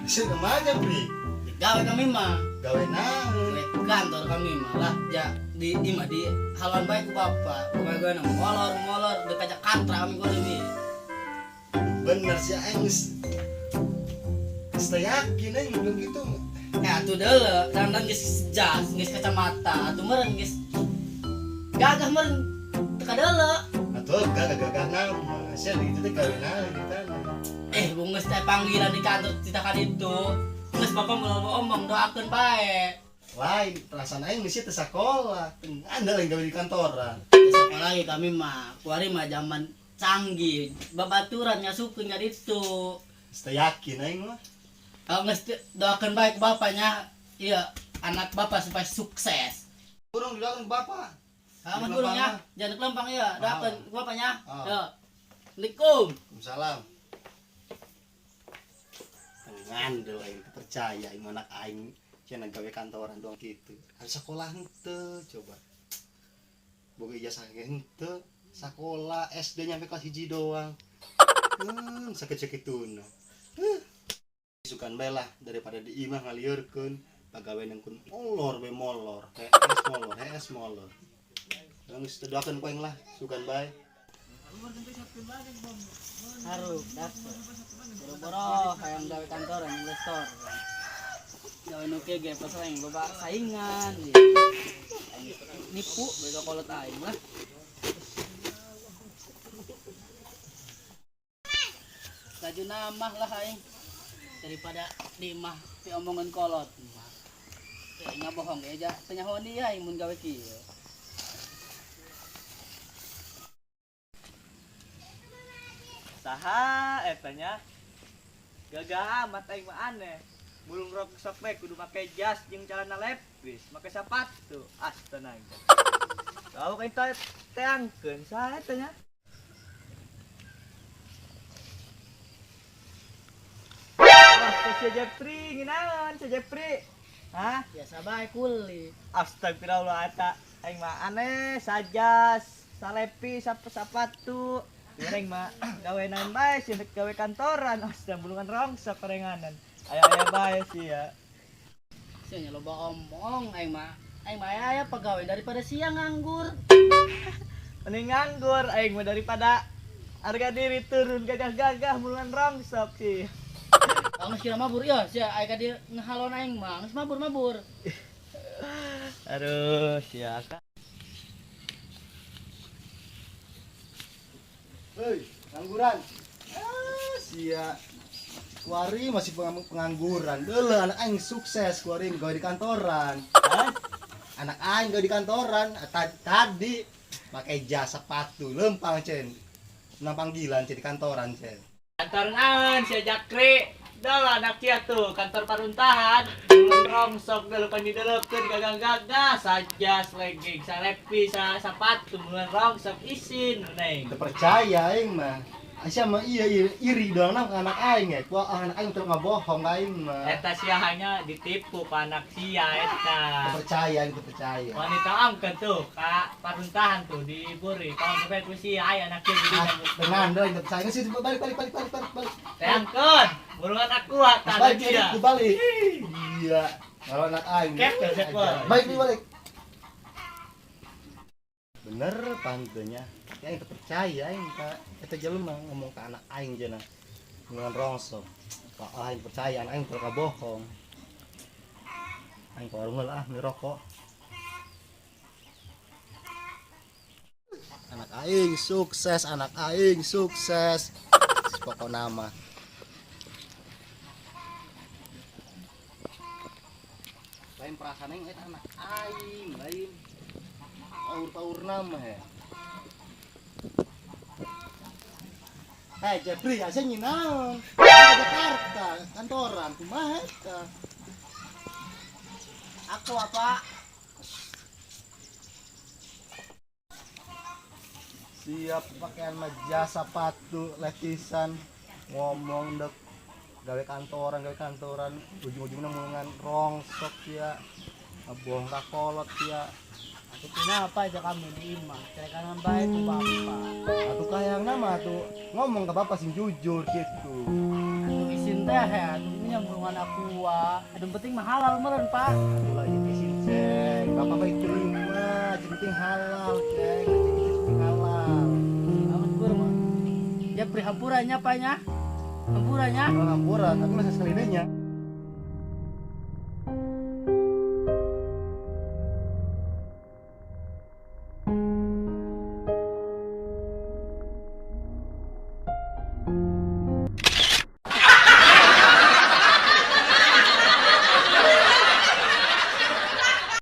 Sino aja Bri? Gawe kami mah. Gawe naon? Gawe kantor kami mah lah. Ya di imah di haluan baik ku bapak. Pokoknya gue nang molor dekat kantra kami gue ini. Bener sih aing geus yakin aing belum gitu. Atuh deuleu, dandan geus jas, geus kacamata, atuh meureun geus gagah meureun teu kadeuleu. Atuh gagah nama. Sia gitu teh gawe naon kita. Geus teh panggilan di kantor citakan itu. Geus bapak mau omong doakeun bae. Lain perasaan aing geus teh sakola. Anda lain gawe di kantoran. Sekolah lagi kami mah, kuari mah zaman canggih, babaturan ngasukeun ka ditu. Geus yakin aing mah. Kalau nggak doakan baik bapaknya, iya anak bapak supaya sukses. Burung didoakeun bapak. Mas burungnya, jangan kelempang ya, doakan bapaknya. Ya, Assalamualaikum. Waalaikumsalam. Ngandel aing percaya aing anak aing cenah gawe kantoran doang gitu. Harus sekolah henteu coba. Boga ijazah henteu, sekolah SD nyampe kelas 1 doang. Sakit-sakit tuna. Sukan bae lah daripada di imah ngaliurkeun pagawe nangkun molor HS molor. Geus doakeun poeng lah sukan bae. Haru, dapet. Boro-boro hayang gawe kantoran investor. Gawe nu ge pas aing loba saingan. Nipu bega kolot aing lah. Laju namah lah aing. Daripada di mah diomongan kolot mah. Kayaknya bohong aja. Tanya honi ya mun gawe kieu. Saha etanya? Gagah amat aing mah aneh. Bulung rok sok we kudu make jas jeung celana lepis, make sepatu. Astaga. Tahu ka itu teangkeun saha etanya? Si Jepri, nginaon si Jepri? Hah? Biasa bae kuli. Astagfirullah eta aing mah aneh sajas, salepi, sepatu. Aing mah gawe naon bae sih gawe kantoran, astaga bulungan rongsok perenganan. Aya bae sih ya. Sia loba omong aing mah aya pegawai daripada siang nganggur. Mending nganggur aing mah daripada harga diri turun gagah-gagah bulungan rongsok sih. Geus kira mabur ya, sia aya ka dieu ngahalon aing mah, geus mabur. Aduh, sia ka. Hei, pengangguran. Sia. Kuari masih pengangguran. Deuleu anak aing sukses kuari gawe di kantoran. Hah? Anak aing gawe di kantoran tadi pakai jas sepatu lempang cen. Nang panggilan di kantoran cen. Kantor naon si Jakri? Dah anak kia tuh kantor paruntahan. Belum rongsok dulu kan dideleukeun gagah-gagah saja legging, salepi, sepatu mulai rongsok isin neng. Teu percaya aing mah. Asa mah iya iri doang nang anak aing ya. Ku anak aing terus ngabohong aing mah. Eta sia hanya ditipu ka anak sia eta. Teu percaya, teu percaya. Wanita angkat tuh ka paruntahan tuh di Puri. Kalau sampai ku sia aya anak kieu di Dengan deui teu percaya sih balik. Teangkeun, burungan aku tan Balik dia. balik. Iya. Kalau anak aing. Kep kesek Balik. Bener pantenya. Aing teu percaya aing ka eta jelema ngomong ka anak aing cenah. Dengan rongsok. Ka aing percaya anak aing teu kabohong. Aing ka warung lah ngerokok. Anak aing sukses. Pokok nama. Lain perasaan aing eta anak aing, lain. Aur nama he. Hei Jepri, asa nyinaon? Ke Jakarta, kantoran, kumaha eta? Aku apa? Siap pakaian mah jas sepatu lepisan ngomong dek gawe kantoran ujung-ujungnya mulungan rongsok ya aboh ka kolot ya. Aku kenapa aja kami di imah, cerekan baik ku bapak. Atuh kayang nama tuh ngomong ke bapak sing jujur gitu. Atuh isin teh, atuh yang belum anak kuah. Ada penting mah halal meren pak. Itulah ini isin ceng. Bapak baik terima. Yang penting halal ceng. Yang penting halal. Amat kurma. Ya pri hampurannya apanya? Hampurannya? Kalau ngampuran, aku masih sekali dehnya.